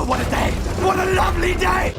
Oh, what a day! What a lovely day!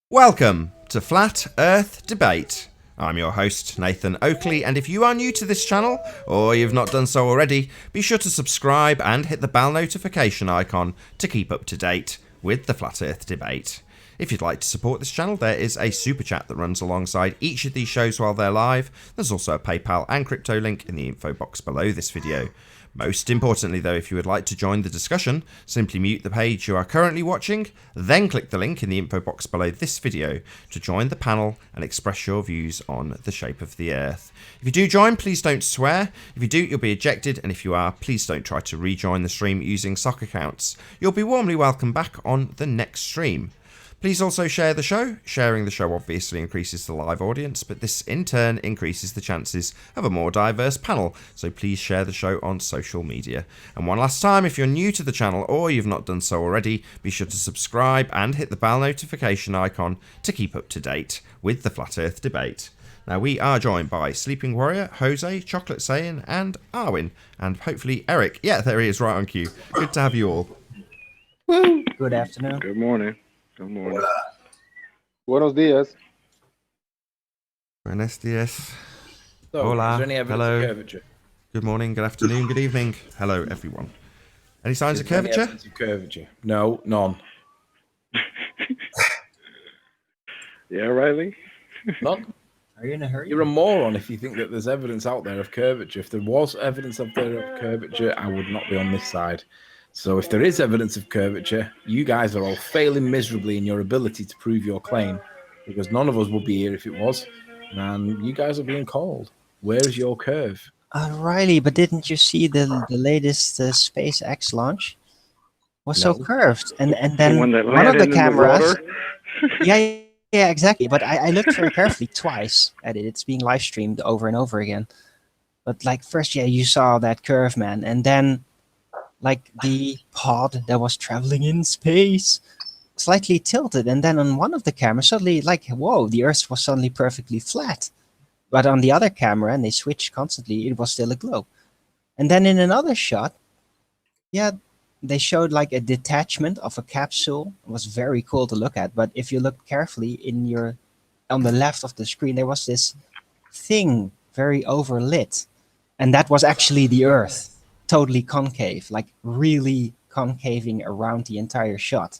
Welcome to Flat Earth Debate. I'm your host, Nathan Oakley, and if you are new to this channel, or you've not done so already, be sure to subscribe and hit the bell notification icon to keep up to date with the Flat Earth Debate. If you'd like to support this channel, there is a super chat that runs alongside each of these shows while they're live. There's also a PayPal and crypto link in the info box below this video. Most importantly though, if you would like to join the discussion, simply mute the page you are currently watching, then click the link in the info box below this video to join the panel and express your views on the shape of the Earth. If you do join, please don't swear. If you do, you'll be ejected, and if you are, please don't try to rejoin the stream using sock accounts. You'll be warmly welcomed back on the next stream. Please also share the show. Sharing the show obviously increases the live audience, but this in turn increases the chances of a more diverse panel, so please share the show on social media. And one last time, if you're new to the channel or you've not done so already, be sure to subscribe and hit the bell notification icon to keep up to date with the Flat Earth Debate. Now we are joined by Sleeping Warrior, Jose, Chocolate Saiyan and Arwin, and hopefully Eric. Yeah, there he is, right on cue. Good to have you all. Woo. Good afternoon. Good morning. Good morning. Buenos dias. Buenos dias. So, Hola. is there any evidence Hello. of curvature? Good morning, good afternoon, good evening. Hello, everyone. Any signs Is of there any curvature? evidence of curvature? No, none. Yeah, Riley? None? Are you in a hurry? You're a moron if you think that there's evidence out there of curvature. If there was evidence of curvature, I would not be on this side. So if there is evidence of curvature, you guys are all failing miserably in your ability to prove your claim, because none of us would be here if it was, and you guys are being called. Where's your curve? Riley, but didn't you see the latest SpaceX launch? Was so No. curved, and then One that one of the landed in cameras. water? Yeah, exactly. But I looked very carefully twice at it. It's being live streamed over and over again. But like first, yeah, you saw that curve, man, and then like the pod that was traveling in space slightly tilted, and then on one of the cameras suddenly like whoa, the Earth was suddenly perfectly flat. But on the other camera, and they switched constantly, it was still a globe. And then in another shot, yeah, they showed like a detachment of a capsule. It was very cool to look at. But if you look carefully on the left of the screen, there was this thing very overlit. And that was actually the Earth, totally concave, like really concaving around the entire shot.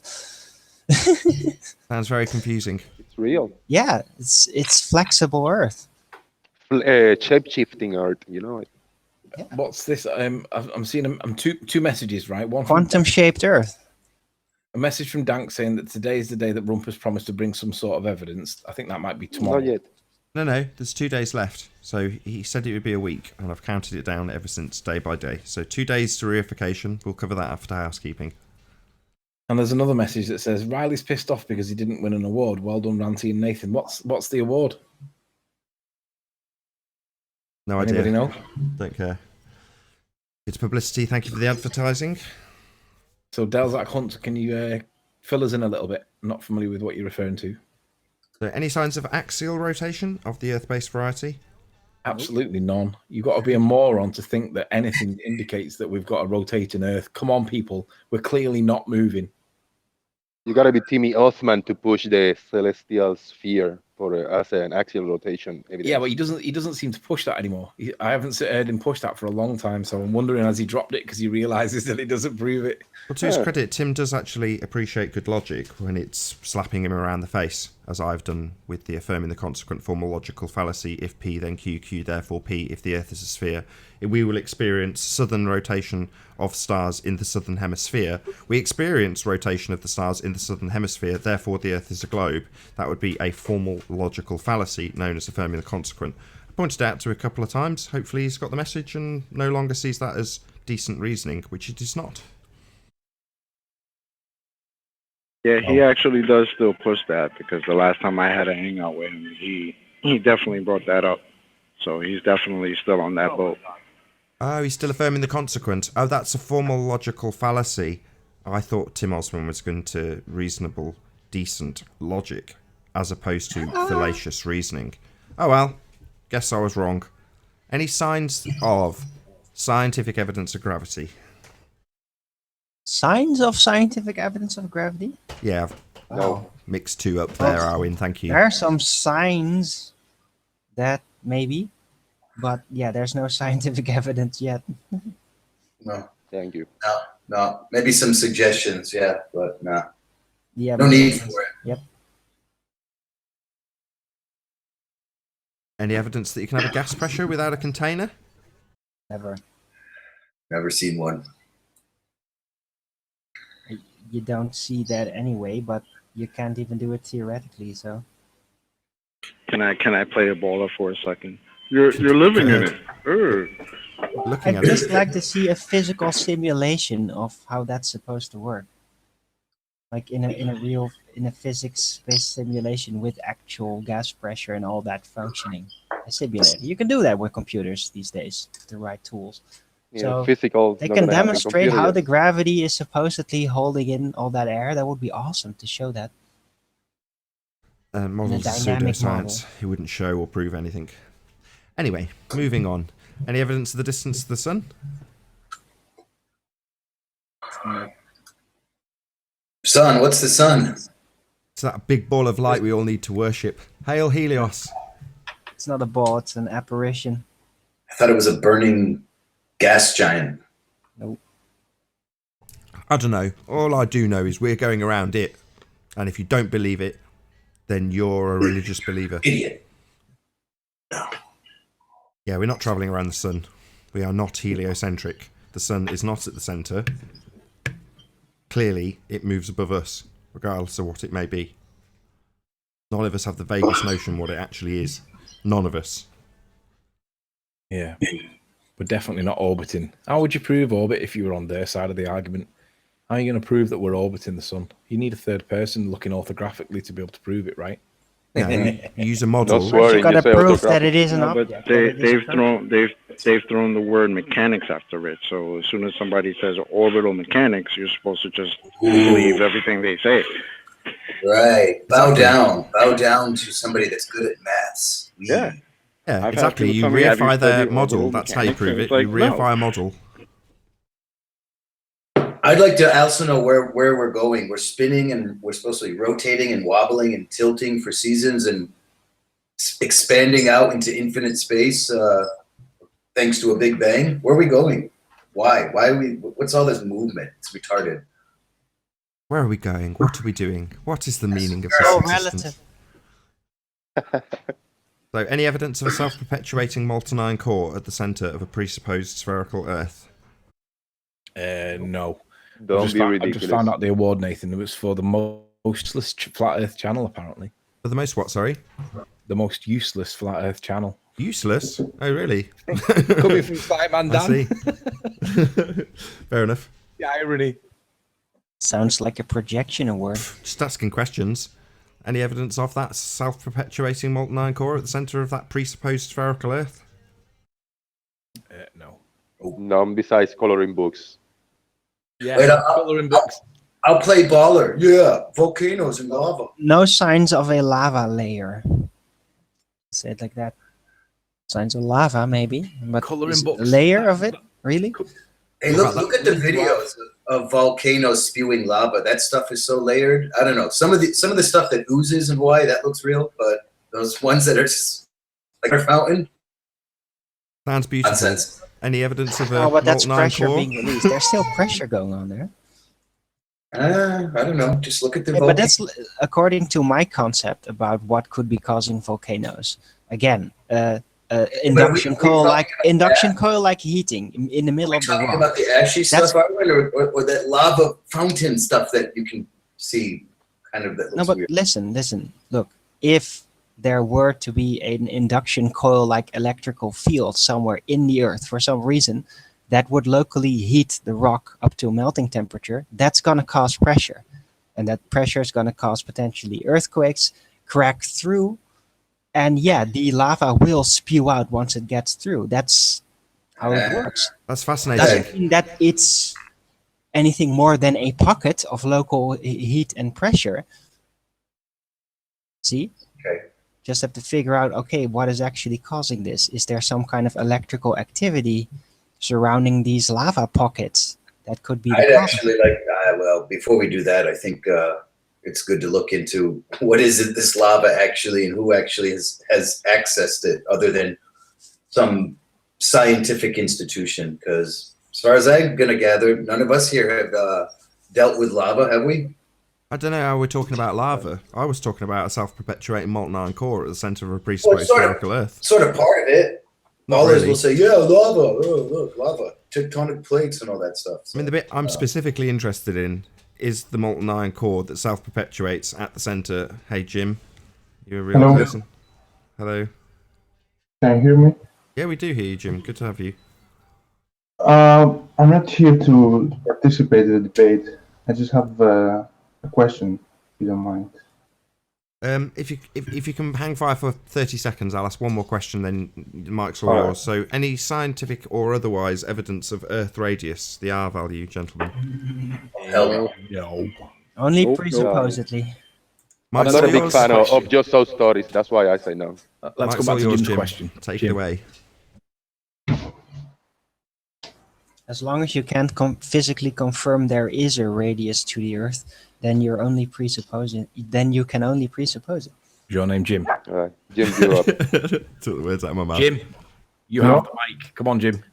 Sounds very confusing. It's real. Yeah, it's flexible Earth. Shape-shifting art, you know. What's this? I'm seeing two messages, right? One from Quantum-shaped Earth. a message from Dank saying that today is the day that Rumpus promised to bring some sort of evidence. I think that might be tomorrow. Not yet. No, there's 2 days left. So he said it would be a week, and I've counted it down ever since, day by day. So 2 days to reification. We'll cover that after housekeeping. And there's another message that says Riley's pissed off because he didn't win an award. Well done, Ranty and Nathan. What's the award? No Anybody idea. know? Don't care. It's publicity. Thank you for the advertising. So Delzac Hunt, can you fill us in a little bit? I'm not familiar with what you're referring to. So any signs of axial rotation of the Earth-based variety? Absolutely none. You've got to be a moron to think that anything indicates that we've got a rotating Earth. Come on, people. We're clearly not moving. You gotta be Timmy Othman to push the celestial sphere for as an axial rotation evidence. Yeah, but he doesn't seem to push that anymore. I haven't heard him push that for a long time, so I'm wondering has he dropped it because he realizes that it doesn't prove it. Well, to his credit, Tim does actually appreciate good logic when it's slapping him around the face, as I've done with the affirming the consequent formal logical fallacy, if P then Q, Q therefore P, if the Earth is a sphere. We will experience southern rotation of stars in the southern hemisphere. We experience rotation of the stars in the southern hemisphere, therefore the Earth is a globe. That would be a formal logical fallacy known as affirming the consequent. I pointed out to a couple of times. Hopefully he's got the message and no longer sees that as decent reasoning, which it is not. Yeah, he actually does still push that, because the last time I had a hangout with him, he definitely brought that up. So he's definitely still on that boat. Oh, he's still affirming the consequent. Oh, that's a formal logical fallacy. I thought Tim Osman was going to reasonable, decent logic. as opposed to fallacious reasoning. Oh well, guess I was wrong. Any signs of scientific evidence of gravity? Signs of scientific evidence of gravity? Yeah, I've Wow. mixed two up there, Arwin, thank you. There are some signs that maybe, but yeah, there's no scientific evidence yet. No, Thank you. no. Maybe some suggestions, yeah, but no. Yeah, No but- need for it. Yep. Any evidence that you can have a gas pressure without a container? Never. Never seen one. You don't see that anyway, but you can't even do it theoretically. So Can I play a baller for a second? You're living in it. Looking I'd at just it, like to see a physical simulation of how that's supposed to work, like in a physics-based simulation with actual gas pressure and all that functioning. A simulator. You can do that with computers these days, with the right tools. Yeah, So, physical. They not can gonna happen demonstrate computer how yet. the gravity is supposedly holding in all that air. That would be awesome to show that. models of dynamic pseudoscience. He wouldn't show or prove anything. Anyway, moving on. Any evidence of the distance to the sun? Sun, what's the sun? It's that big ball of light we all need to worship. Hail Helios! It's not a ball; it's an apparition. I thought it was a burning gas giant. I don't know. All I do know is we're going around it. And if you don't believe it, then you're a religious believer. Idiot. Yeah, we're not travelling around the sun. We are not heliocentric. The sun is not at the centre. Clearly, it moves above us, regardless of what it may be. None of us have the vaguest notion what it actually is. None of us. Yeah. We're definitely not orbiting. How would you prove orbit if you were on their side of the argument? How are you going to prove that we're orbiting the sun? You need a third person looking orthographically to be able to prove it, right? Yeah, you use a model. No swearing. You gotta just say prove that autograph. it is an No, but object. that it is a they've thrown the word mechanics after it. So as soon as somebody says orbital mechanics, you're supposed to just believe everything they say. Right. Bow down to somebody that's good at maths. Yeah. Yeah, I've had exactly. people You tell me, "Have you reify their studied model. orbital That's how you mechanics?" prove And it. it's like, You no. reify a model. I'd like to also know where we're going. We're spinning and we're supposed to be rotating and wobbling and tilting for seasons and expanding out into infinite space thanks to a big bang. Where are we going? Why? Why are we? What's all this movement? It's retarded. Where are we going? What are we doing? What is the meaning of Oh, this existence? relative. So, any evidence of a self-perpetuating molten iron core at the centre of a presupposed spherical Earth? No. Don't be I ridiculous. just found out the award, Nathan. It was for the most useless flat Earth channel, apparently. For the most what, sorry? The most useless flat Earth channel. Useless? Oh, really? Coming from Slideman I Dan. see. Fair enough. The irony. Sounds like a projection award. Just asking questions. Any evidence of that self-perpetuating molten iron core at the centre of that presupposed spherical Earth? No. None besides coloring books. Yeah, Wait, colouring books. I'll play baller. Yeah, volcanoes and lava. No signs of a lava layer. Say it like that. Signs of lava, maybe, but Colouring is it books. a layer of it, really? Hey, look at the videos of volcanoes spewing lava. That stuff is so layered. I don't know. Some of the stuff that oozes in Hawaii, that looks real, but those ones that are just like a fountain, Sounds beautiful. nonsense. Any evidence of a Oh, but that's molten iron pressure core? being released. There's still pressure going on there. I don't know. Just look at the Yeah, but volcanoes. that's according to my concept about what could be causing volcanoes. Again, induction coil like heating in the middle We're of the talking rock. about the ashy That's- stuff, or that lava fountain stuff that you can see, kind of that No, looks but weird. listen. Look, if there were to be an induction coil like electrical field somewhere in the earth for some reason that would locally heat the rock up to melting temperature, that's going to cause pressure. And that pressure is going to cause potentially earthquakes, crack through, and yeah, the lava will spew out once it gets through. That's how it works. That's fascinating. Doesn't mean that it's anything more than a pocket of local heat and pressure. See? Okay. Just have to figure out, okay, what is actually causing this? Is there some kind of electrical activity surrounding these lava pockets that could be the I'd cause? actually like, well, before we do that, I think it's good to look into what is it, this lava actually, and who actually has accessed it other than some scientific institution. Because as far as I'm going to gather, none of us here have dealt with lava, have we? I don't know how we're talking about lava. I was talking about a self-perpetuating molten iron core at the centre of a Well, presupposed it's spherical Earth. sort of part of it. Not Ballers really. will say, yeah, lava, oh, look, lava, tectonic plates and all that stuff. I mean, the bit I'm specifically interested in is the molten iron core that self-perpetuates at the centre. Hey, Jim, you're a real Hello. person. Hello. Can you hear me? Yeah, we do hear you, Jim. Good to have you. I'm not here to participate in the debate. I just have a question, if you don't mind. If you can hang fire for 30 seconds, I'll ask one more question, then the mic's all All right. yours. So, any scientific or otherwise evidence of Earth radius, the R value, gentlemen? Hell No. Only Nope. presupposedly. I'm Mike's not a all big yours. fan of just so stories. That's why I say no. Let's Mike's go back all to yours, Jim's Jim. question. Take Jim. it away. As long as you can't physically confirm there is a radius to the Earth, then you're only presupposing. Then you can only presuppose it. Is your name Jim? All right, Jim, you're up. Took the words out of my mouth. Jim, you Hello? have the mic. Come on, Jim.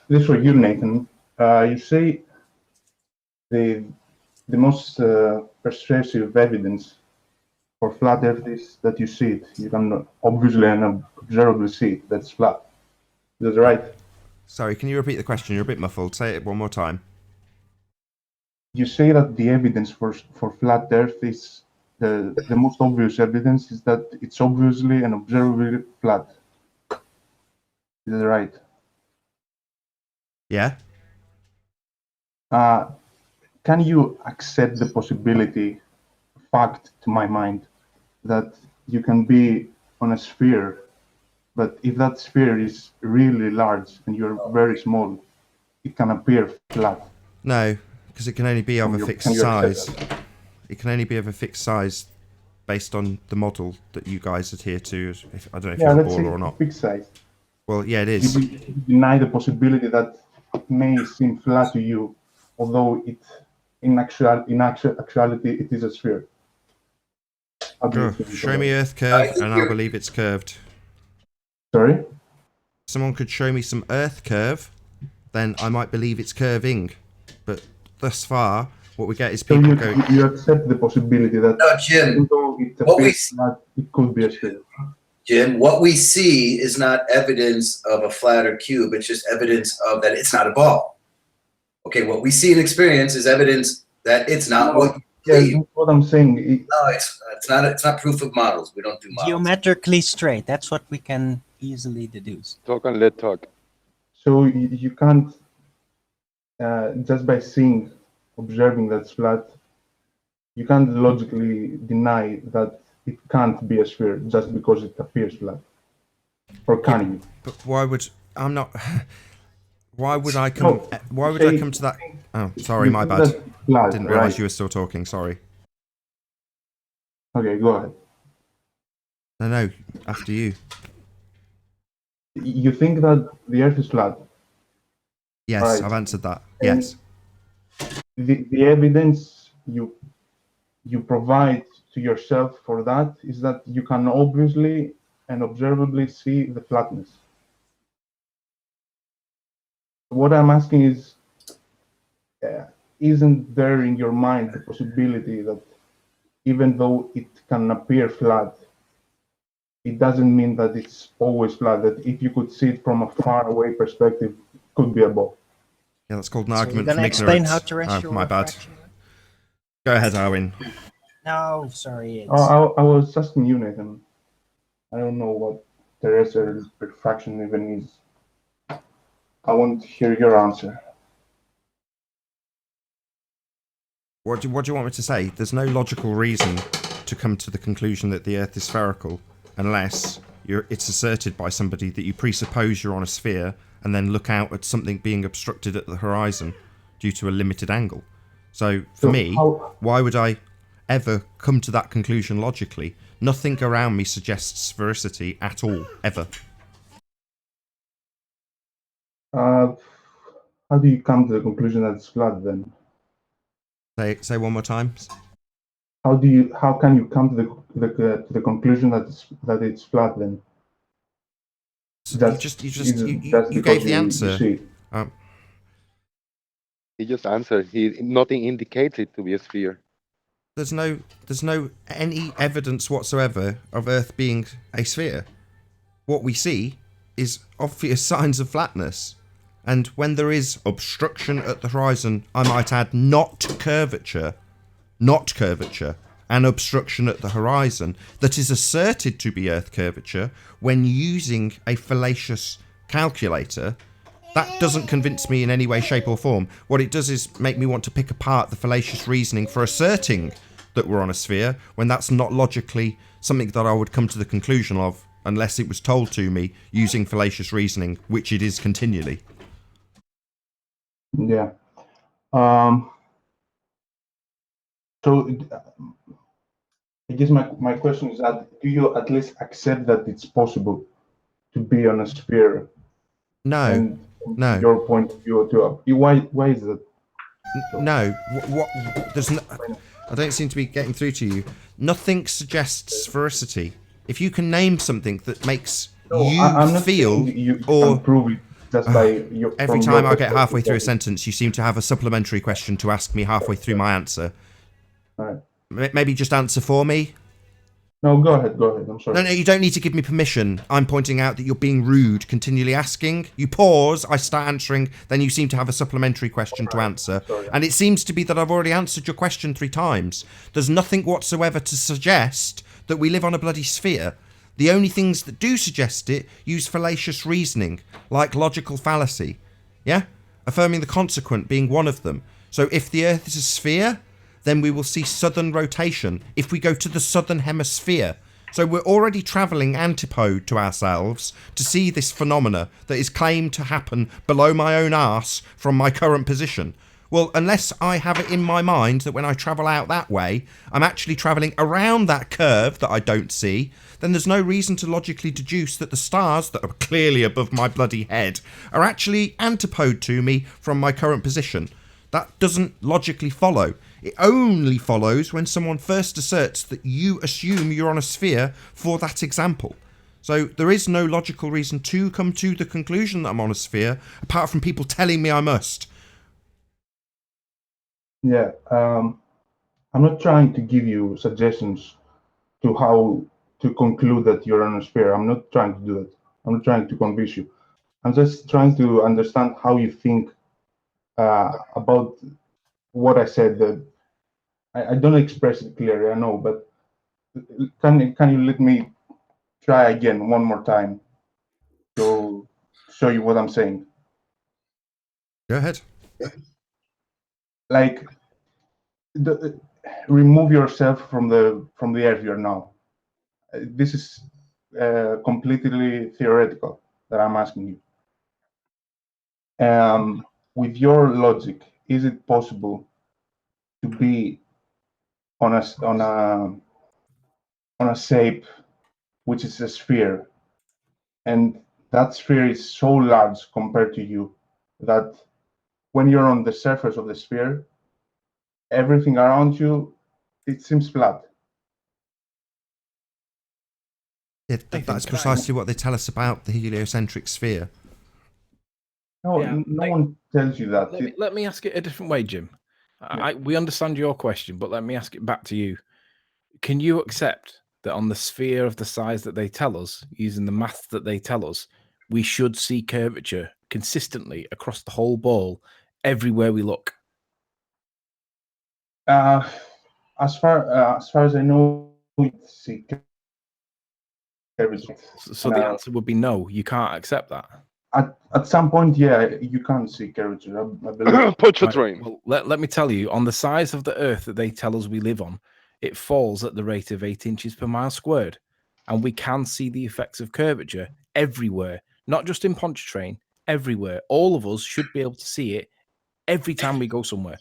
This is for you, Nathan. You say the most persuasive evidence for flat Earth is that you see it. You can obviously and observably see it. That's flat. Is that right? Sorry, can you repeat the question? You're a bit muffled. Say it one more time. You say that the evidence for flat Earth is the most obvious evidence is that it's obviously and observably flat. Is that right? Yeah? Can you accept the possibility, fact to my mind, that you can be on a sphere, but if that sphere is really large and you're very small, it can appear flat? No, because it can only be of a Can fixed you accept size. that? It can only be of a fixed size based on the model that you guys adhere to. I don't know if Yeah, you're a let's say baller or not. fixed size. Well, yeah, it You is. deny the possibility that it may seem flat to you, although in actuality it is a sphere. How do you think Show about me it? Earth curve and I'll believe it's curved. Sorry? Someone could show me some Earth curve, then I might believe it's curving. But thus far, what we get is So people you, going, you accept the possibility that No, Jim, even though it what we appears flat, it could be a sphere. Jim, what we see is not evidence of a flat or cube. It's just evidence of that it's not a ball. Okay, what we see and experience is evidence that it's not what you Yeah, believe. that's what I'm saying. No, it's not proof of models. We don't do models. Geometrically straight. That's what we can easily deduce. Talk and let talk. So you can't, just by seeing, observing that's flat, you can't logically deny that it can't be a sphere just because it appears flat. Or can you? but why would I'm not? Why would I come? No, Why would I say- come to that? Oh, sorry, You my think bad. that's flat, Didn't realise right? you were still talking. Sorry. Okay, go ahead. No, after you. You think that the Earth is flat. Yes, Right. I've answered that. And Yes. The evidence you provide to yourself for that is that you can obviously and observably see the flatness. What I'm asking is, isn't there in your mind the possibility that even though it can appear flat, it doesn't mean that it's always flat, that if you could see it from a far away perspective, it could be a ball? Yeah, that's called an So you're argument gonna from explain ignorance. how terrestrial Oh, my bad. refraction works? Go ahead, Arwin. No, sorry. It's... I was asking you, Nathan. I don't know what terrestrial refraction even is. I want to hear your answer. What do you want me to say? There's no logical reason to come to the conclusion that the Earth is spherical unless it's asserted by somebody that you presuppose you're on a sphere and then look out at something being obstructed at the horizon due to a limited angle. So for So me, how- why would I? ever come to that conclusion logically. Nothing around me suggests sphericity at all, ever. How do you come to the conclusion that it's flat then? Say one more time. How can you come to the conclusion that it's flat then? You gave the answer. He just answered. Nothing indicates it to be a sphere. There's no any evidence whatsoever of Earth being a sphere. What we see is obvious signs of flatness. And when there is obstruction at the horizon, I might add not curvature, and obstruction at the horizon that is asserted to be Earth curvature when using a fallacious calculator, that doesn't convince me in any way, shape or form. What it does is make me want to pick apart the fallacious reasoning for asserting that we're on a sphere when that's not logically something that I would come to the conclusion of unless it was told to me using fallacious reasoning, which it is continually. Yeah. So I guess my question is that do you at least accept that it's possible to be on a sphere? No. And No. Your point of view to why is that? No. What? There's no. I don't seem to be getting through to you. Nothing suggests sphericity. If you can name something that makes I'm not feel you or can prove it just by your, every time I get halfway through a sentence, you seem to have a supplementary question to ask me halfway through my answer. Right. Maybe just answer for me. No, go ahead. I'm sorry. No, you don't need to give me permission. I'm pointing out that you're being rude, continually asking. You pause, I start answering, then you seem to have a supplementary question to answer. Sorry. And it seems to be that I've already answered your question 3 times. There's nothing whatsoever to suggest that we live on a bloody sphere. The only things that do suggest it use fallacious reasoning, like logical fallacy. Yeah? Affirming the consequent being one of them. So if the Earth is a sphere, then we will see southern rotation if we go to the southern hemisphere. So we're already travelling antipode to ourselves to see this phenomena that is claimed to happen below my own arse from my current position. Well, unless I have it in my mind that when I travel out that way, I'm actually travelling around that curve that I don't see, then there's no reason to logically deduce that the stars that are clearly above my bloody head are actually antipode to me from my current position. That doesn't logically follow. It only follows when someone first asserts that you assume you're on a sphere for that example. So there is no logical reason to come to the conclusion that I'm on a sphere, apart from people telling me I must. Yeah, I'm not trying to give you suggestions to how to conclude that you're on a sphere. I'm not trying to do that. I'm not trying to convince you. I'm just trying to understand how you think about what I said. That I don't express it clearly, I know, but can you let me try again one more time to show you what I'm saying? Go ahead. Like, remove yourself from the earth you're now. This is completely theoretical that I'm asking you. With your logic, is it possible to be on a shape which is a sphere, and that sphere is so large compared to you that when you're on the surface of the sphere, everything around you, it seems flat? Yeah, that's precisely what they tell us about the heliocentric sphere. No, Yeah, no one tells you that. Let me ask it a different way, Jim. We understand your question, but let me ask it back to you. Can you accept that on the sphere of the size that they tell us, using the math that they tell us, we should see curvature consistently across the whole ball everywhere we look? As far as I know, we see curvature. So the answer would be no, you can't accept that. At some point, yeah, you can't see curvature, I believe. Punch a train. Well, let me tell you, on the size of the Earth that they tell us we live on, it falls at the rate of 8 inches per mile squared. And we can see the effects of curvature everywhere, not just in Pontchartrain, everywhere. All of us should be able to see it every time we go somewhere.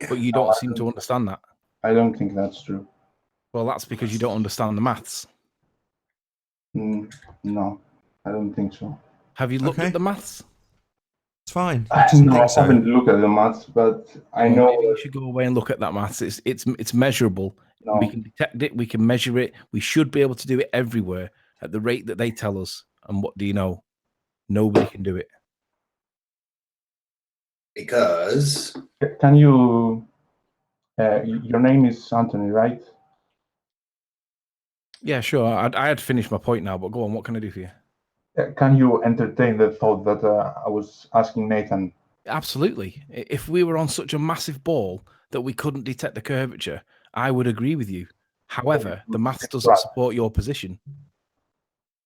But you don't seem to understand that. I don't think that's true. Well, that's because you don't understand the maths. No, I don't think so. Have you looked Okay. at the maths? It's fine. He doesn't No, I think so. haven't looked at the maths, but I Well, know maybe you should go away and look at that maths. It's measurable. No. We can detect it. We can measure it. We should be able to do it everywhere at the rate that they tell us. And what do you know? Nobody can do it. Because Can you? Your name is Anthony, right? Yeah, sure. I had finished my point now, but go on. What can I do for you? Can you entertain the thought that I was asking Nathan? Absolutely. If we were on such a massive ball that we couldn't detect the curvature, I would agree with you. However, the maths doesn't Right. support your position.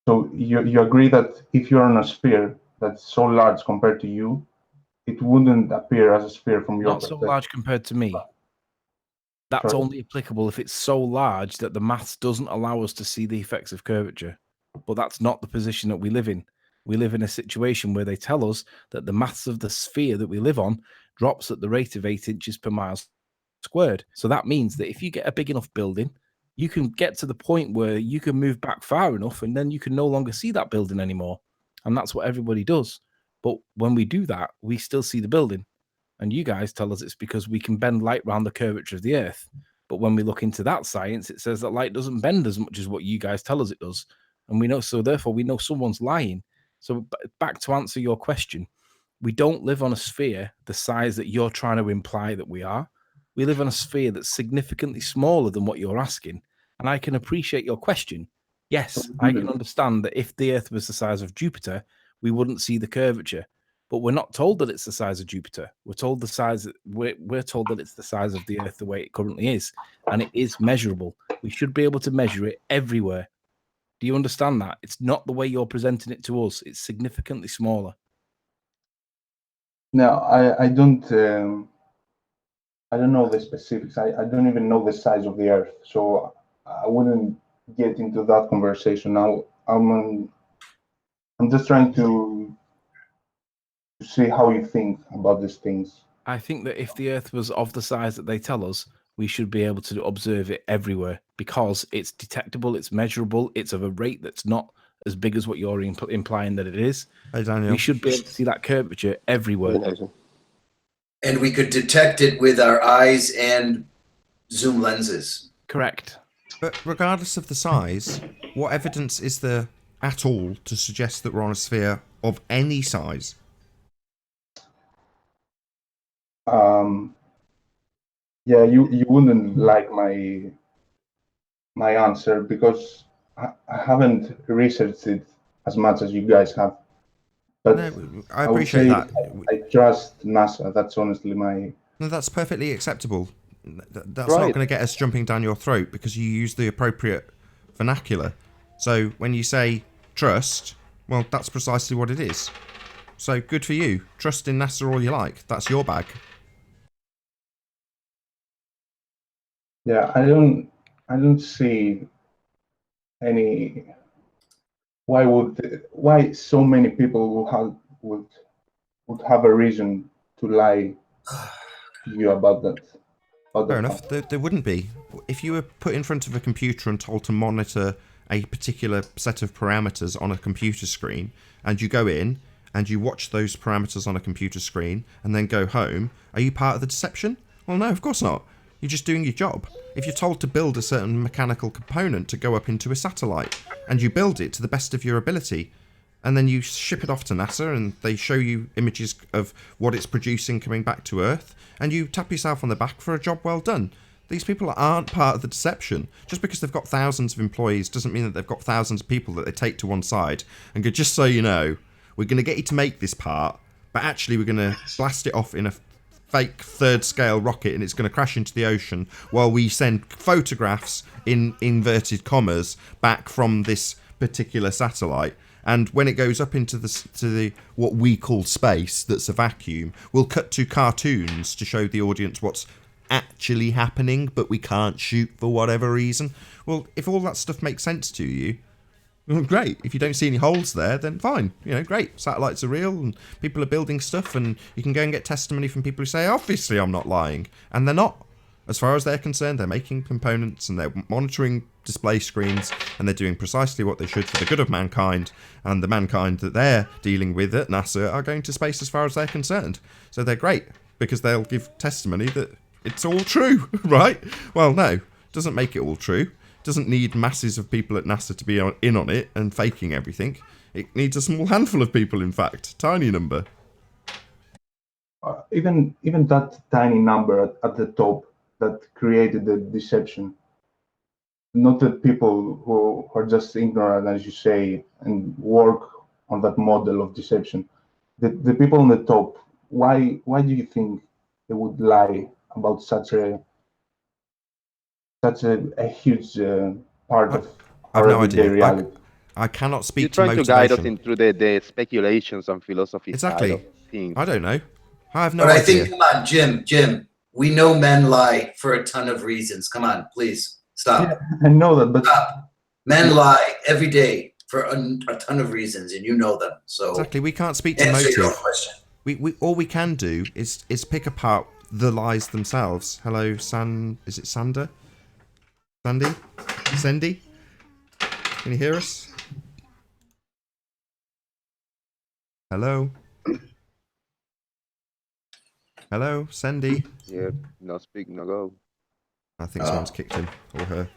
So you agree that if you're on a sphere that's so large compared to you, it wouldn't appear as a sphere from your Not so perspective? large compared to me. That's Sorry? only applicable if it's so large that the maths doesn't allow us to see the effects of curvature. But that's not the position that we live in. We live in a situation where they tell us that the mass of the sphere that we live on drops at the rate of 8 inches per mile squared. So that means that if you get a big enough building, you can get to the point where you can move back far enough and then you can no longer see that building anymore. And that's what everybody does. But when we do that, we still see the building. And you guys tell us it's because we can bend light around the curvature of the Earth. But when we look into that science, it says that light doesn't bend as much as what you guys tell us it does. And we know, so therefore we know someone's lying. So back to answer your question, we don't live on a sphere the size that you're trying to imply that we are. We live on a sphere that's significantly smaller than what you're asking. And I can appreciate your question. Yes, I can understand that if the Earth was the size of Jupiter, we wouldn't see the curvature. But we're not told that it's the size of Jupiter. We're told we're told that it's the size of the Earth the way it currently is, and it is measurable. We should be able to measure it everywhere. Do you understand that? It's not the way you're presenting it to us. It's significantly smaller. No, I don't. I don't know the specifics. I don't even know the size of the Earth, so I wouldn't get into that conversation now. I'm just trying to see how you think about these things. I think that if the Earth was of the size that they tell us, we should be able to observe it everywhere because it's detectable, it's measurable, it's of a rate that's not as big as what you're implying that it is. Hey, Daniel. We should be able to see that curvature everywhere. and we could detect it with our eyes and zoom lenses. Correct. But regardless of the size, what evidence is there at all to suggest that we're on a sphere of any size? Yeah, you wouldn't like my answer because I haven't researched it as much as you guys have. But No, I would appreciate say that. I trust NASA. That's honestly my. No, that's perfectly acceptable. That's Right. not going to get us jumping down your throat because you use the appropriate vernacular. So when you say trust, well, that's precisely what it is. So good for you. Trust in NASA all you like. That's your bag. Yeah, I don't see any. Why so many people would have a reason to lie to you about that? Fair enough. There wouldn't be. If you were put in front of a computer and told to monitor a particular set of parameters on a computer screen, and you go in and you watch those parameters on a computer screen and then go home, are you part of the deception? Well, no, of course not. You're just doing your job. If you're told to build a certain mechanical component to go up into a satellite, and you build it to the best of your ability, and then you ship it off to NASA and they show you images of what it's producing coming back to Earth, and you tap yourself on the back for a job well done. These people aren't part of the deception. Just because they've got thousands of employees doesn't mean that they've got thousands of people that they take to one side and go, just so you know, we're going to get you to make this part, but actually we're going to blast it off in a fake third scale rocket and it's going to crash into the ocean while we send photographs in inverted commas back from this particular satellite. And when it goes up into the what we call space, that's a vacuum, we'll cut to cartoons to show the audience what's actually happening, but we can't shoot for whatever reason. Well, if all that stuff makes sense to you, well, great. If you don't see any holes there, then fine. You know, great. Satellites are real and people are building stuff and you can go and get testimony from people who say, obviously I'm not lying. And they're not. As far as they're concerned, they're making components and they're monitoring display screens and they're doing precisely what they should for the good of mankind, and the mankind that they're dealing with at NASA are going to space as far as they're concerned. So they're great because they'll give testimony that it's all true, right? Well, no, doesn't make it all true. Doesn't need masses of people at NASA to be in on it and faking everything. It needs a small handful of people, in fact, tiny number. Even that tiny number at the top that created the deception. Not the people who are just ignorant, as you say, and work on that model of deception. The people on the top. Why do you think they would lie about such a huge part of I've our no everyday idea. reality? I cannot speak You're to trying motivation. to guide us in through the speculations and philosophy Exactly. side of things. I don't know. I have no But I idea. think, come on, Jim, we know men lie for a ton of reasons. Come on, please, stop. Yeah, I know that, but Stop. Men lie every day for a ton of reasons, and you know them. So Exactly. We can't speak to answer your own motive. question. We all we can do is pick apart the lies themselves. Hello, is it Sander? Sandy? Sandy? Can you hear us? Hello? Hello, Sandy? Yeah, no speak, no go. I think someone's kicked him or her.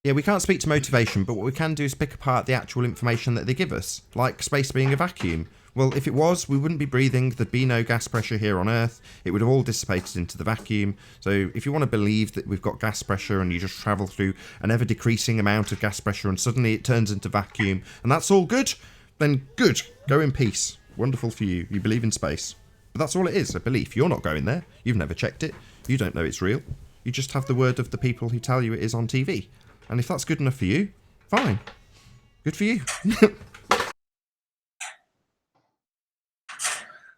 Yeah, we can't speak to motivation, but what we can do is pick apart the actual information that they give us, like space being a vacuum. Well, if it was, we wouldn't be breathing, there'd be no gas pressure here on Earth, it would have all dissipated into the vacuum. So if you want to believe that we've got gas pressure and you just travel through an ever-decreasing amount of gas pressure and suddenly it turns into vacuum, and that's all good, then good, go in peace. Wonderful for you, you believe in space. But that's all it is, a belief. You're not going there, you've never checked it, you don't know it's real. You just have the word of the people who tell you it is on TV. And if that's good enough for you, fine. Good for you.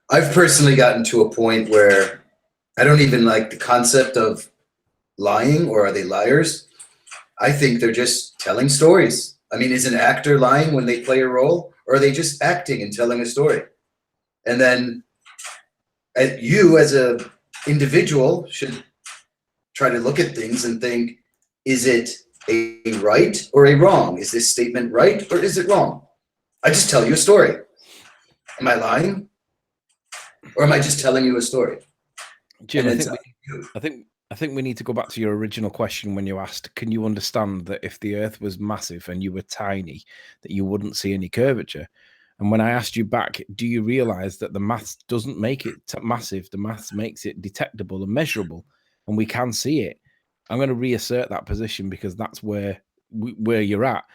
I've personally gotten to a point where I don't even like the concept of lying, or are they liars? I think they're just telling stories. I mean, is an actor lying when they play a role, or are they just acting and telling a story? And then you as a individual should try to look at things and think, is it a right or a wrong? Is this statement right or is it wrong? I just tell you a story. Am I lying? Or am I just telling you a story? Jim, And I think we need to go back to your original question when you asked, can you understand that if the Earth was massive and you were tiny, that you wouldn't see any curvature? And when I asked you back, do you realize that the maths doesn't make it massive? The maths makes it detectable and measurable, and we can see it. I'm going to reassert that position because that's where you're at.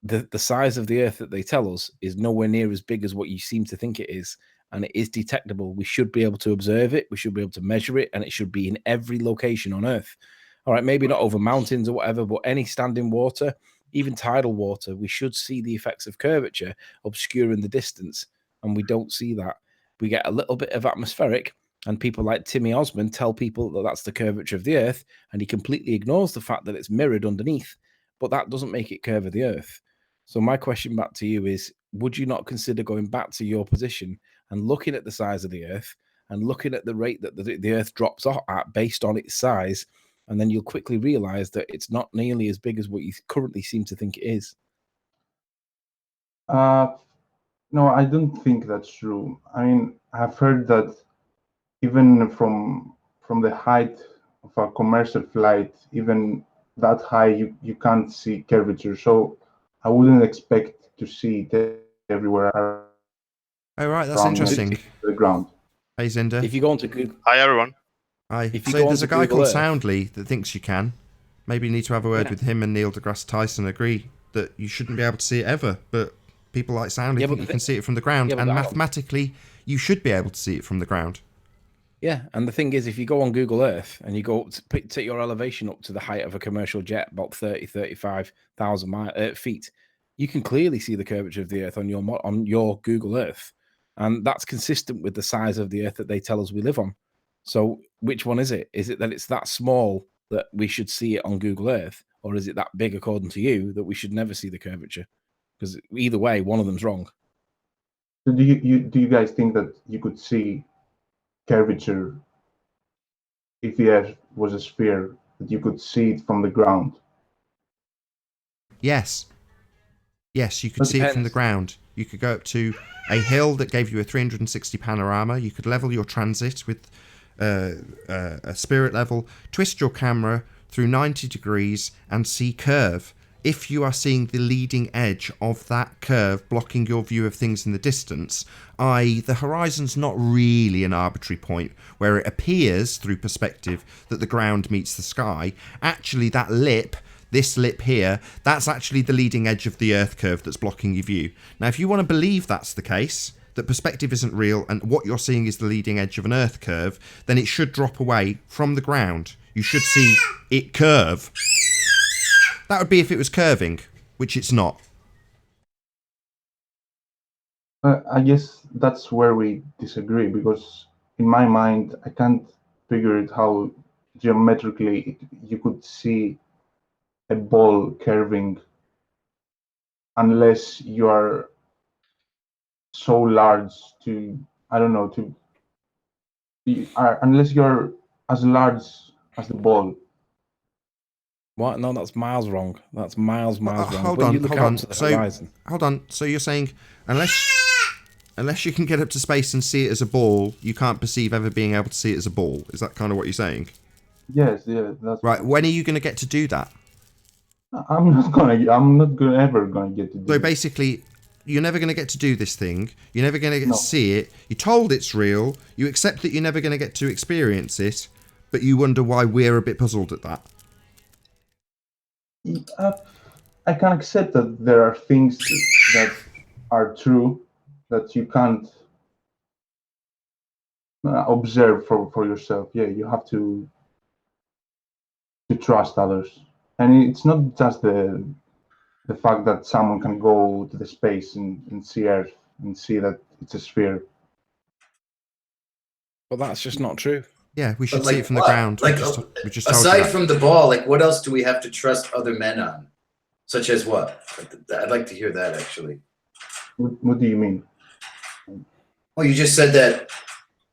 The size of the Earth that they tell us is nowhere near as big as what you seem to think it is, and it is detectable. We should be able to observe it. We should be able to measure it, and it should be in every location on Earth. All right, maybe not over mountains or whatever, but any standing water, even tidal water, we should see the effects of curvature obscuring the distance, and we don't see that. We get a little bit of atmospheric, and people like Timmy Osmond tell people that that's the curvature of the Earth, and he completely ignores the fact that it's mirrored underneath, but that doesn't make it curve of the Earth. So my question back to you is, would you not consider going back to your position and looking at the size of the Earth and looking at the rate that the Earth drops off at based on its size, and then you'll quickly realize that it's not nearly as big as what you currently seem to think it is? No, I don't think that's true. I mean, I've heard that even from the height of a commercial flight, even that high, you can't see curvature. So I wouldn't expect to see it everywhere. Oh, right, that's interesting. The ground. Hey, Zinder. If you go onto Google, Hi, everyone. Hi. If you So go there's a onto guy Google called Earth- Soundly that thinks you can. Maybe you need to have a word with him, and Neil deGrasse Tyson agree that you shouldn't be able to see it ever. But people like Soundly think you can see it from the ground, and mathematically, you should be able to see it from the ground. yeah, and the thing is, if you go on Google Earth and you go take your elevation up to the height of a commercial jet, about 35,000 feet, you can clearly see the curvature of the Earth on your Google Earth, and that's consistent with the size of the Earth that they tell us we live on. So, which one is it? Is it that it's that small that we should see it on Google Earth, or is it that big, according to you, that we should never see the curvature? Because either way, one of them's wrong. So do you guys think that you could see curvature if the Earth was a sphere, that you could see it from the ground. Yes. Yes, you could It see it from the depends. ground. You could go up to a hill that gave you a 360 panorama. You could level your transit with a spirit level, twist your camera through 90 degrees and see curve. If you are seeing the leading edge of that curve blocking your view of things in the distance, i.e. the horizon's not really an arbitrary point where it appears through perspective that the ground meets the sky, actually that lip, this lip here, that's actually the leading edge of the Earth curve that's blocking your view. Now, if you want to believe that's the case, that perspective isn't real and what you're seeing is the leading edge of an Earth curve, then it should drop away from the ground. You should see it curve. That would be if it was curving, which it's not. I guess that's where we disagree, because in my mind, I can't figure it how geometrically you could see a ball curving unless you are so large to, I don't know, unless you're as large as the ball. What? No, that's miles wrong. That's miles wrong. Hold When on, you look hold out on. to the So, horizon. hold on. So you're saying unless you can get up to space and see it as a ball, you can't perceive ever being able to see it as a ball. Is that kind of what you're saying? Yes, yeah, that's Right. When are you going to get to do that? I'm not gonna ever gonna get to do So it. basically, you're never going to get to do this thing. You're never going to get No. to see it. You're told it's real. You accept that you're never going to get to experience it, but you wonder why we're a bit puzzled at that. I can accept that there are things that are true that you can't observe for yourself. Yeah, you have to trust others, and it's not just the fact that someone can go to the space and see Earth and see that it's a sphere. But that's just not true. Yeah, we should But see like it from the what? ground. Like we just told you aside that. from the ball, like what else do we have to trust other men on? Such as what? I'd like to hear that actually. What do you mean? Well, you just said that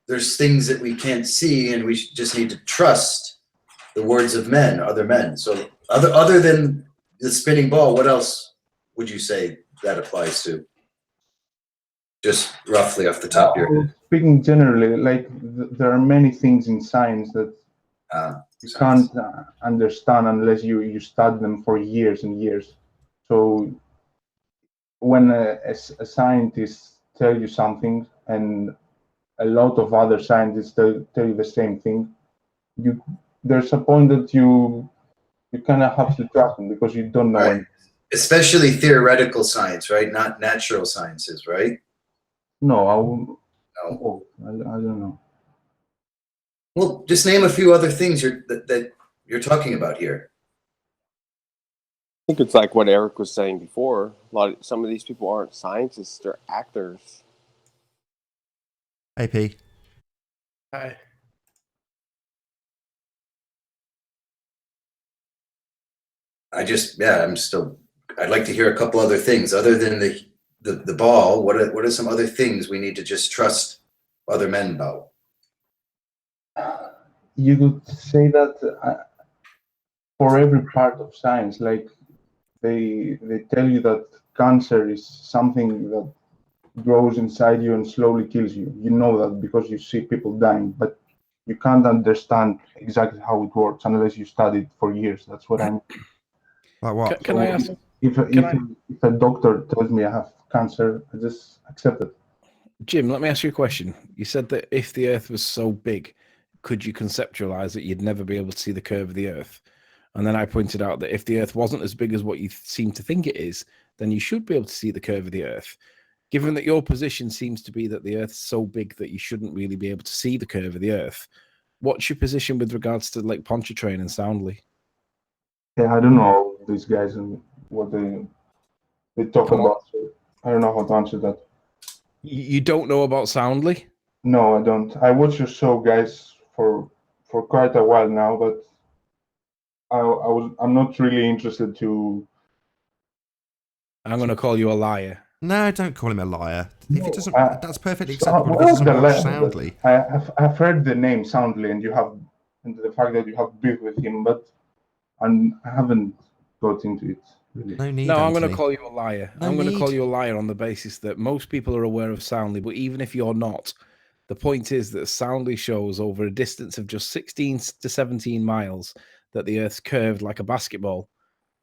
there's things that we can't see, and we just need to trust the words of men, other men. So other than the spinning ball, what else would you say that applies to? Just roughly off the top of your head. Speaking generally, like there are many things in science that you can't understand unless you study them for years and years. So when a scientist tell you something and a lot of other scientists tell you the same thing, there's a point that you kind of have to trust them because you don't know Right. anything. Especially theoretical science, right? Not natural sciences, right? No, No. I don't know. Well, just name a few other things that you're talking about here. I think it's like what Eric was saying before. Some of these people aren't scientists; they're actors. AP. Hi. I'd like to hear a couple other things other than the ball. What are some other things we need to just trust other men about? You could say that for every part of science, like they tell you that cancer is something that grows inside you and slowly kills you. You know that because you see people dying, but you can't understand exactly how it works unless you study it for years. That's what I mean. Like what? Can I ask? If a doctor tells me I have cancer, I just accept it. Jim, let me ask you a question. You said that if the Earth was so big, could you conceptualize that you'd never be able to see the curve of the Earth? And then I pointed out that if the Earth wasn't as big as what you seem to think it is, then you should be able to see the curve of the Earth. Given that your position seems to be that the Earth's so big that you shouldn't really be able to see the curve of the Earth, what's your position with regards to like Pontchartrain and Soundly? Yeah, I don't know these guys and what they talk Come on. about. So I don't know how to answer that. You don't know about Soundly? No, I don't. I watch your show, guys, for quite a while now, but I'm not really interested to. I'm going to call you a liar. No, don't call him a liar. If it doesn't, that's perfectly So, acceptable. If what he else doesn't can watch I- Soundly. I've heard the name Soundly, and you have and the fact that you have beef with him, but I haven't got into it really. No need. No, I'm going to Anthony. call you a liar. No I'm going to call need. you a liar on the basis that most people are aware of Soundly, but even if you're not, the point is that Soundly shows over a distance of just 16 to 17 miles that the Earth's curved like a basketball.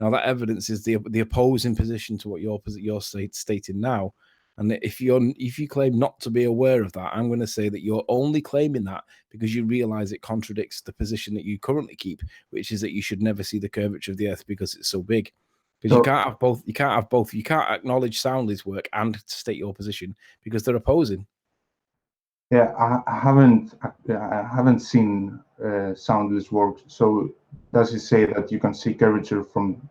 Now, that evidence is the opposing position to what you're stating now. And if you claim not to be aware of that, I'm going to say that you're only claiming that because you realize it contradicts the position that you currently keep, which is that you should never see the curvature of the Earth because it's so big. Because you can't have both. You can't have both. You can't acknowledge Soundly's work and state your position because they're opposing. Yeah, I haven't seen Soundly's work. So does it say that you can see curvature from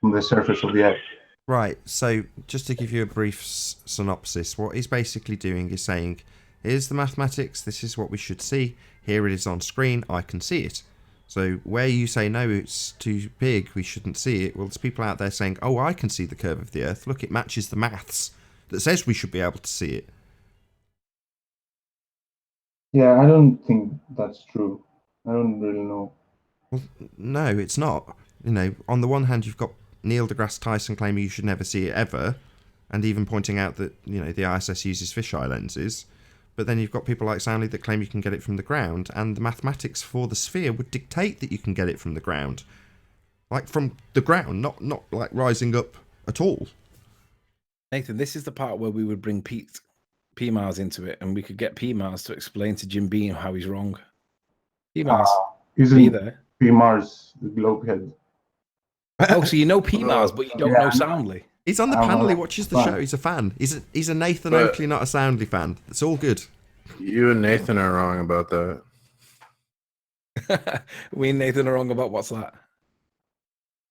the surface of the Earth? Right, so just to give you a brief synopsis, what he's basically doing is saying, here's the mathematics, this is what we should see, here it is on screen, I can see it. So where you say, no, it's too big, we shouldn't see it, well, there's people out there saying, oh, I can see the curve of the Earth, look, it matches the maths that says we should be able to see it. Yeah, I don't think that's true. I don't really know. Well, no, it's not. You know, on the one hand, you've got Neil deGrasse Tyson claiming you should never see it ever, and even pointing out that, you know, the ISS uses fisheye lenses. But then you've got people like Soundly that claim you can get it from the ground, and the mathematics for the sphere would dictate that you can get it from the ground. Like, from the ground, not like rising up at all. Nathan, this is the part where we would bring P-Mars into it, and we could get P-Mars to explain to Jim Beam how he's wrong. P-Mars, Isn't there? P-Mars the globe head? Oh, so you know P-Mars, but you don't know Soundly. He's on the panel, he watches the show, he's a fan. He's a Nathan Oakley, not a Soundly fan. It's all good. You and Nathan are wrong about that. We and Nathan are wrong about what's that?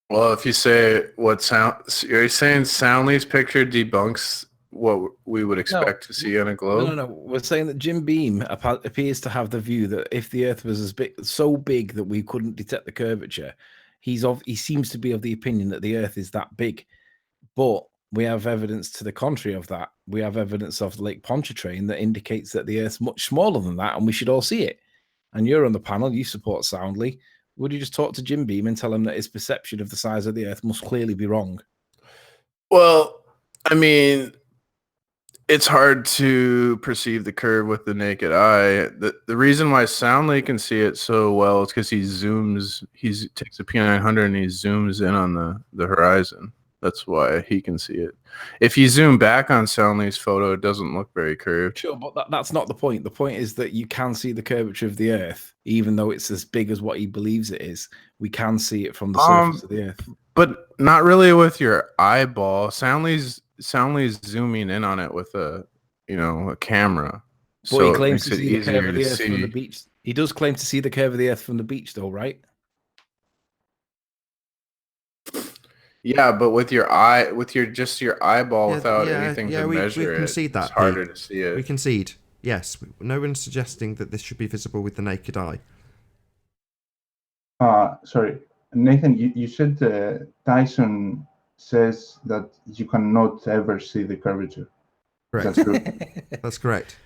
Well, if you say you're saying Soundly's picture debunks what we would expect to see on a globe? No. We're saying that Jim Beam appears to have the view that if the Earth was so big that we couldn't detect the curvature, he seems to be of the opinion that the Earth is that big. But we have evidence to the contrary of that. We have evidence of Lake Pontchartrain that indicates that the Earth's much smaller than that, and we should all see it. And you're on the panel, you support Soundly. Would you just talk to Jim Beam and tell him that his perception of the size of the Earth must clearly be wrong? Well, I mean, it's hard to perceive the curve with the naked eye. The reason why Soundly can see it so well is because he takes a P900 and he zooms in on the horizon. That's why he can see it. If you zoom back on Soundly's photo, it doesn't look very curved. Sure, but that's not the point. The point is that you can see the curvature of the Earth, even though it's as big as what he believes it is. We can see it from the surface of the Earth. But not really with your eyeball. Soundly's zooming in on it with a camera. But so he claims it to makes it see the curve easier of the to Earth from the see. beach. He does claim to see the curve of the Earth from the beach, though, right? Yeah, but with your eyeball, without anything to measure we concede it, that, it's harder Pete. to see it. We concede. Yes, no one's suggesting that this should be visible with the naked eye. Sorry, Nathan, you said Tyson says that you cannot ever see the curvature. Correct. That's true. That's correct.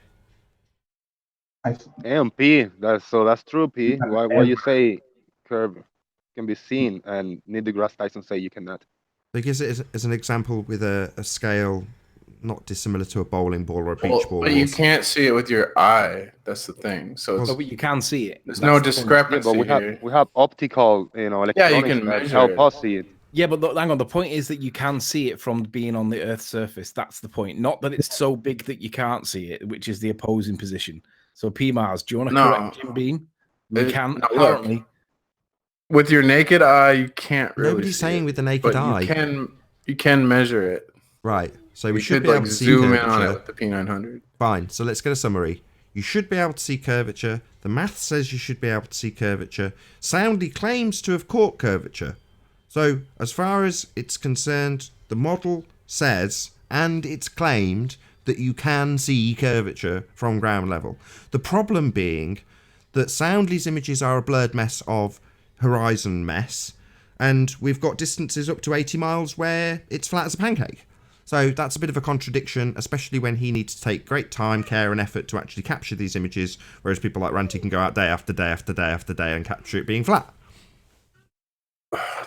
And P, that's true, P. Why you say curve can be seen and Neil deGrasse Tyson say you cannot? Because it is as an example with a scale not dissimilar to a bowling ball or a beach ball. But you can't see it with your eye. That's the thing. So But you can see it. there's no discrepancy Yeah, but here. we have optical, electronics Yeah, you can that measure help it. us see it. Yeah, but hang on. The point is that you can see it from being on the Earth's surface. That's the point. Not that it's so big that you can't see it, which is the opposing position. So, P-Mars, do you want to correct Jim Beam? We can, no, apparently. look. With your naked eye, you can't really Nobody's see saying it, with the naked but eye. You can measure it. Right. So we You should should be able to see zoom in curvature. on it with the P900. Fine. So let's get a summary. You should be able to see curvature. The math says you should be able to see curvature. Soundly claims to have caught curvature. So as far as it's concerned, the model says, and it's claimed, that you can see curvature from ground level. The problem being that Soundly's images are a blurred mess of horizon mess, and we've got distances up to 80 miles where it's flat as a pancake. So that's a bit of a contradiction, especially when he needs to take great time, care and effort to actually capture these images, whereas people like Ranty can go out day after day after day after day and capture it being flat.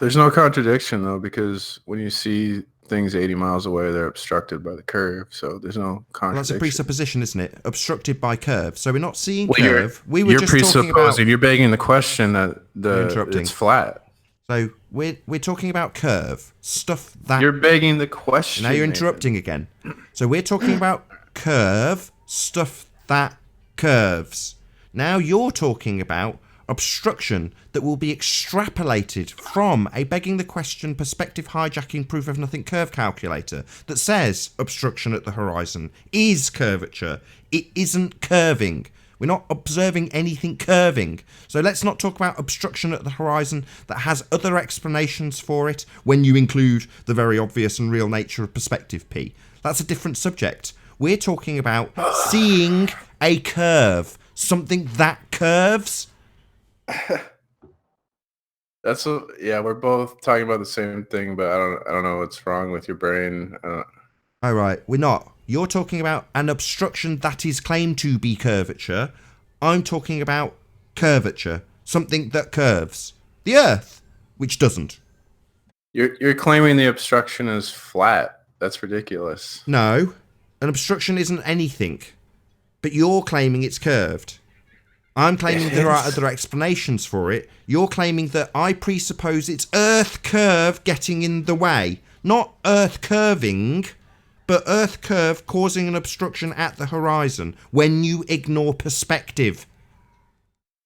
There's no contradiction, though, because when you see things 80 miles away, they're obstructed by the curve, so there's no contradiction. Well, that's a presupposition, isn't it? Obstructed by curve. So we're not seeing Well, curve. You're just presupposing, you're begging the question that it's flat. So we're talking about curve, stuff that... You're begging the question. Now you're interrupting again. So we're talking about curve, stuff that curves. Now you're talking about obstruction that will be extrapolated from a begging the question perspective hijacking proof of nothing curve calculator that says obstruction at the horizon is curvature. It isn't curving. We're not observing anything curving. So let's not talk about obstruction at the horizon that has other explanations for it when you include the very obvious and real nature of perspective P. That's a different subject. We're talking about seeing a curve, something that curves. We're both talking about the same thing, but I don't know what's wrong with your brain. All right, we're not. You're talking about an obstruction that is claimed to be curvature. I'm talking about curvature, something that curves. The Earth, which doesn't. You're claiming the obstruction is flat. That's ridiculous. No, an obstruction isn't anything, but you're claiming it's curved. I'm claiming there are other explanations for it. You're claiming that I presuppose it's Earth curve getting in the way. Not Earth curving, but Earth curve causing an obstruction at the horizon when you ignore perspective.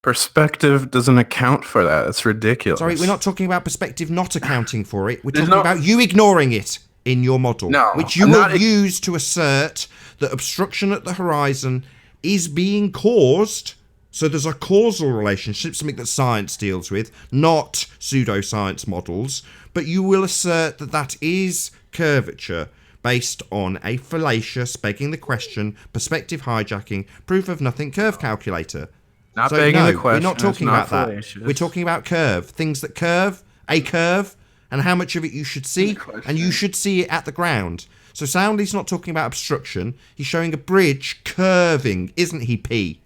Perspective doesn't account for that. That's ridiculous. Sorry, we're not talking about perspective not accounting for it. We're talking about you ignoring it in your model. No, which you will use to assert that obstruction at the horizon is being caused... So there's a causal relationship, something that science deals with, not pseudoscience models, but you will assert that that is curvature based on a fallacious, begging the question, perspective hijacking, proof of nothing curve calculator. Not so begging the question. We're not talking about fallacious. That. We're talking about curve, things that curve, a curve, and how much of it you should see, and you should see it at the ground. So Soundly's not talking about obstruction, he's showing a bridge curving, isn't he, P?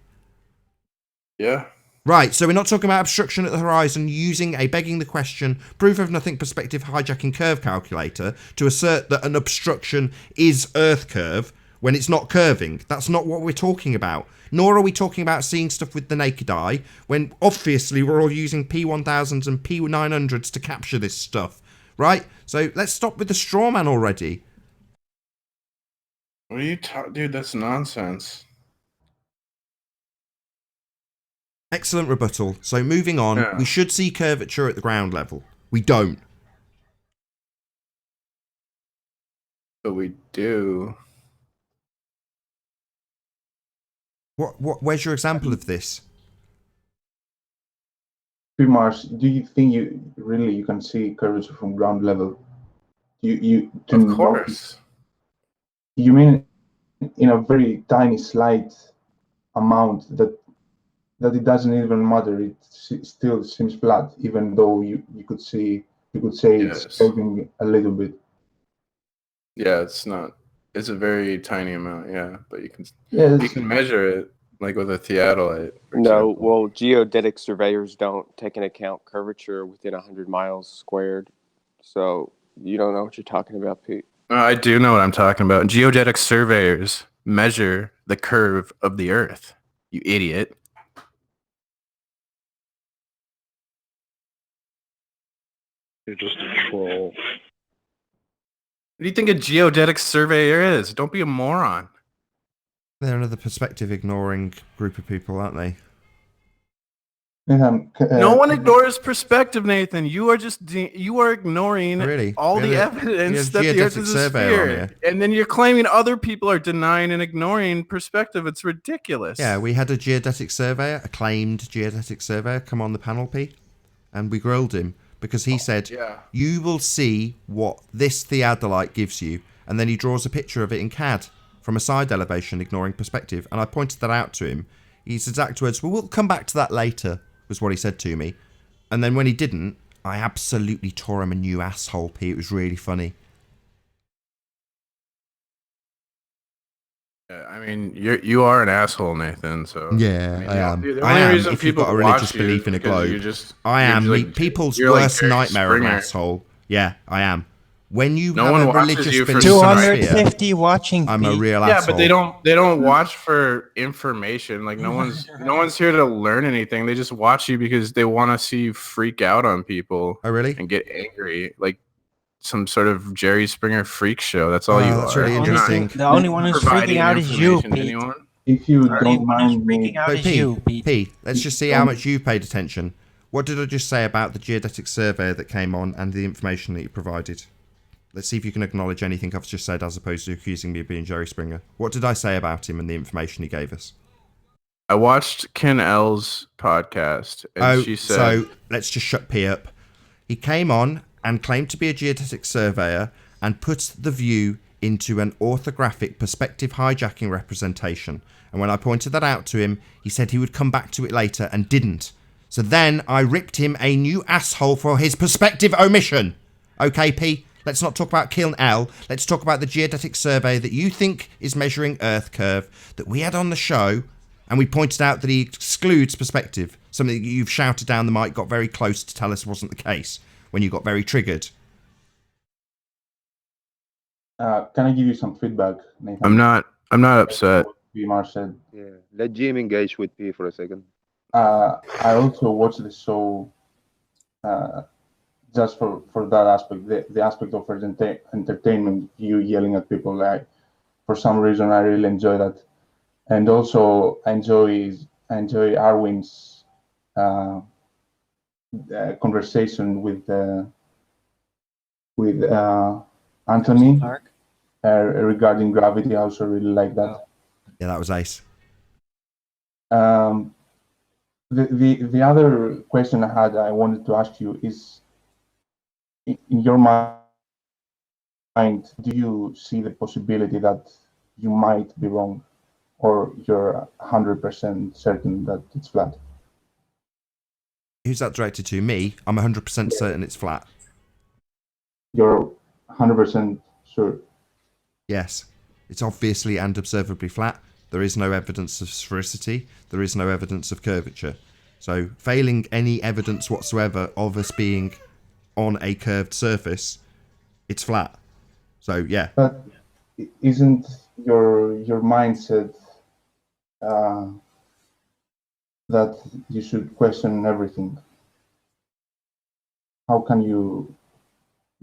Yeah. Right, so we're not talking about obstruction at the horizon using a begging the question, proof of nothing perspective hijacking curve calculator to assert that an obstruction is Earth curve when it's not curving. That's not what we're talking about. Nor are we talking about seeing stuff with the naked eye when obviously we're all using P1000s and P900s to capture this stuff. Right? So let's stop with the straw man already. What are you talking? Dude, that's nonsense. Excellent rebuttal. So moving on, we should see curvature at the ground level. We don't. But we do. Where's your example of this? Mars, do you think you can see curvature from ground level? Of course. You mean in a very tiny slight amount that it doesn't even matter. It still seems flat, even though you could say it's curving a little bit. Yeah, it's not. It's a very tiny amount. Yeah, but you can measure it like with a theodolite. No, well, geodetic surveyors don't take into account curvature within 100 miles squared. So you don't know what you're talking about, Pete. I do know what I'm talking about. Geodetic surveyors measure the curve of the Earth. You idiot. You're just a troll. What do you think a geodetic surveyor is? Don't be a moron. They're another perspective ignoring group of people, aren't they? No one ignores perspective, Nathan. You are ignoring all the evidence that the Earth is a sphere, and then you're claiming other people are denying and ignoring perspective. It's ridiculous. Yeah, we had a geodetic surveyor, acclaimed geodetic surveyor, come on the panel, Pete, and we grilled him because he said, "You will see what this theodolite gives you," and then he draws a picture of it in CAD from a side elevation, ignoring perspective. And I pointed that out to him. His exact words, "Well, we'll come back to that later," was what he said to me. And then when he didn't, I absolutely tore him a new asshole, Pete. It was really funny. I mean, you are an asshole, Nathan. So Yeah, mean, I am. The I only am. reason If you've people got a religious watch you belief in a is because globe, I you're am. like- People's you're like worst Jerry nightmare of an Springer. asshole. Yeah, I am. When you No have one a watches religious you for belief in a sphere, 250 watching. I'm a Pete. real Yeah, asshole. but they don't watch for information. Like no one's here to learn anything. They just watch you because they want to see you freak out on people. Oh, really? And get angry, like some sort of Jerry Springer freak show. That's all you That's are. really You're not interesting. The only one who's providing freaking out is you, information to Pete. anyone. If you The only don't one who's mind me, freaking out So is you, Pete. P, let's just see how much you paid attention. What did I just say about the geodetic survey that came on and the information that you provided? Let's see if you can acknowledge anything I've just said as opposed to accusing me of being Jerry Springer. What did I say about him and the information he gave us? I watched Ken L's podcast, and she said, so let's just shut P up. He came on and claimed to be a geodetic surveyor and put the view into an orthographic perspective hijacking representation. And when I pointed that out to him, he said he would come back to it later and didn't. So then I ripped him a new asshole for his perspective omission. Okay, P? Let's not talk about Ken L. Let's talk about the geodetic survey that you think is measuring Earth curve that we had on the show, and we pointed out that he excludes perspective, something that you've shouted down the mic, got very close to tell us wasn't the case when you got very triggered. can I give you some feedback, Nathan? I'm not upset. Vimar said. Yeah, let Jim engage with P for a second. I also watched the show just for that aspect, the aspect of entertainment, you yelling at people. Like, for some reason, I really enjoy that, and also I enjoy Arwin's conversation with Anthony regarding gravity. I also really like that. Yeah, that was ace. The other question I wanted to ask you is, in your mind, do you see the possibility that you might be wrong, or you're 100% certain that it's flat? Who's that directed to? Me? I'm 100% certain it's flat. You're 100% sure? Yes. It's obviously and observably flat. There is no evidence of sphericity. There is no evidence of curvature. So, failing any evidence whatsoever of us being on a curved surface, it's flat. So, yeah. But isn't your mindset that you should question everything? How can you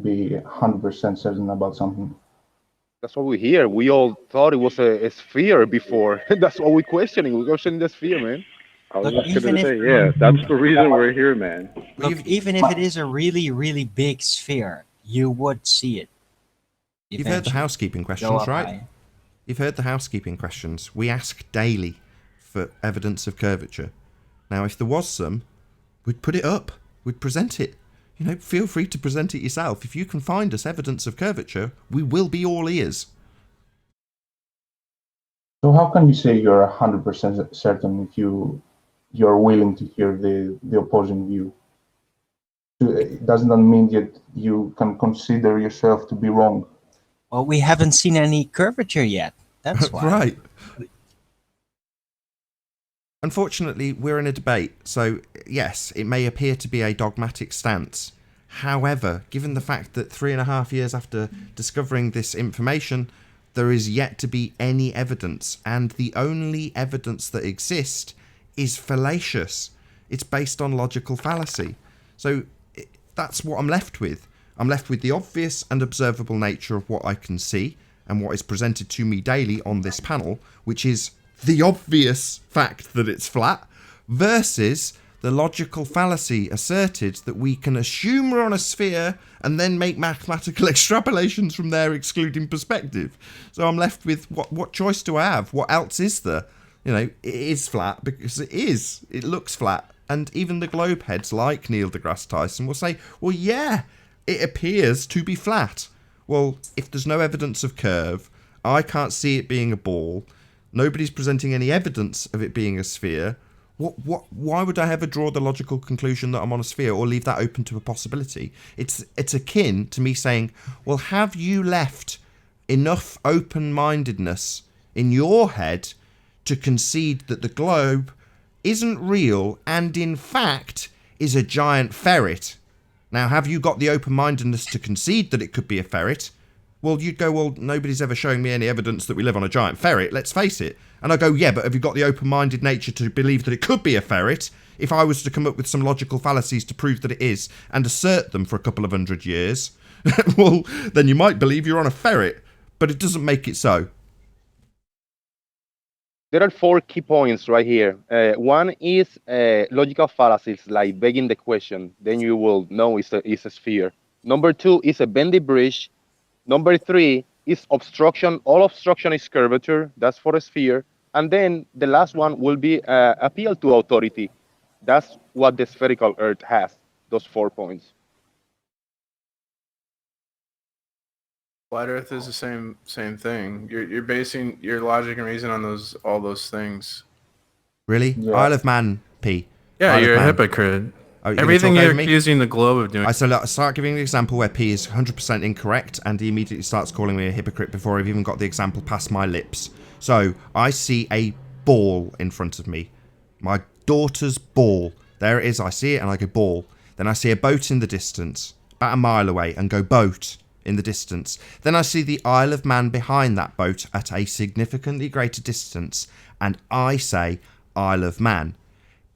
be 100% certain about something? That's what we hear. We all thought it was a sphere before. That's what we're questioning. We're questioning the sphere, man. I was Look, just going to even say, yeah, that's the reason we're here, man. Look, even if it is a really, really big sphere, you would see it. You've heard the housekeeping questions, right? High. You've heard the housekeeping questions. We ask daily for evidence of curvature. Now, if there was some, we'd put it up. We'd present it. You know, feel free to present it yourself. If you can find us evidence of curvature, we will be all ears. So how can you say you're 100% certain if you're willing to hear the opposing view? Doesn't that mean that you can consider yourself to be wrong? Well, we haven't seen any curvature yet. That's why. Right. Unfortunately, we're in a debate, so yes, it may appear to be a dogmatic stance. However, given the fact that 3.5 years after discovering this information, there is yet to be any evidence, and the only evidence that exists is fallacious. It's based on logical fallacy. So that's what I'm left with. I'm left with the obvious and observable nature of what I can see and what is presented to me daily on this panel, which is the obvious fact that it's flat, versus the logical fallacy asserted that we can assume we're on a sphere and then make mathematical extrapolations from there, excluding perspective. So I'm left with what choice do I have? What else is there? You know, it is flat because it is. It looks flat. And even the globe heads like Neil deGrasse Tyson will say, well, yeah, it appears to be flat. Well, if there's no evidence of curve, I can't see it being a ball, nobody's presenting any evidence of it being a sphere, why would I ever draw the logical conclusion that I'm on a sphere or leave that open to a possibility? It's akin to me saying, well, have you left enough open-mindedness in your head to concede that the globe isn't real and in fact is a giant ferret. Now, have you got the open-mindedness to concede that it could be a ferret? Well, you'd go, well, nobody's ever showing me any evidence that we live on a giant ferret, let's face it. And I go, yeah, but have you got the open-minded nature to believe that it could be a ferret? If I was to come up with some logical fallacies to prove that it is and assert them for a couple of 100 years, well, then you might believe you're on a ferret, but it doesn't make it so. There are 4 key points right here. One is logical fallacies, like begging the question. Then you will know it's a sphere. Number 2 is a bendy bridge. Number 3 is obstruction. All obstruction is curvature. That's for a sphere. And then the last one will be appeal to authority. That's what the spherical Earth has, those 4 points. Flat Earth is the same thing. You're basing your logic and reason on all those things. Really? Yeah. Isle of Man, P. Yeah, Isle you're of a Man. hypocrite. Oh, Everything gonna talk you're over me? accusing the globe of doing. I start giving an example where P is 100% incorrect, and he immediately starts calling me a hypocrite before I've even got the example past my lips. So, I see a ball in front of me. My daughter's ball. There it is, I see it and I go ball. Then I see a boat in the distance, about a mile away, and go boat in the distance. Then I see the Isle of Man behind that boat at a significantly greater distance, and I say Isle of Man.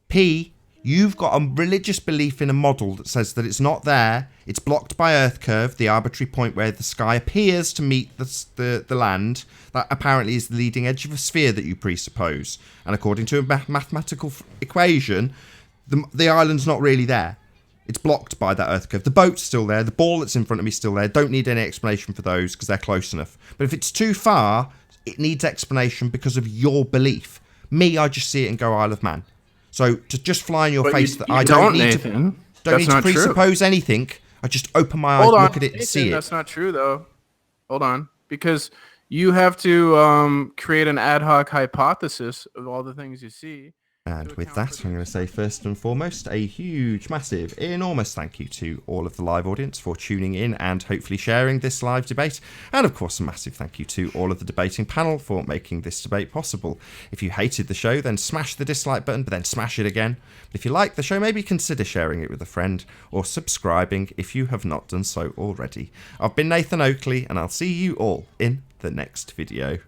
P, you've got a religious belief in a model that says that it's not there, it's blocked by Earth curve, the arbitrary point where the sky appears to meet the land. That apparently is the leading edge of a sphere that you presuppose. And according to a mathematical equation, the island's not really there. It's blocked by that Earth curve. The boat's still there, the ball that's in front of me is still there. Don't need any explanation for those because they're close enough. But if it's too far, it needs explanation because of your belief. Me, I just see it and go Isle of Man. So to just fly in your face that I don't need to presuppose anything. I just open my eyes, look at it, and see it. That's not true, though. Hold on, because you have to create an ad hoc hypothesis of all the things you see. And with that, I'm going to say first and foremost, a huge, massive, enormous thank you to all of the live audience for tuning in and hopefully sharing this live debate. And of course, a massive thank you to all of the debating panel for making this debate possible. If you hated the show, then smash the dislike button, but then smash it again. But if you like the show, maybe consider sharing it with a friend or subscribing if you have not done so already. I've been Nathan Oakley, and I'll see you all in the next video.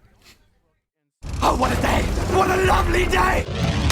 Oh, what a day! What a lovely day!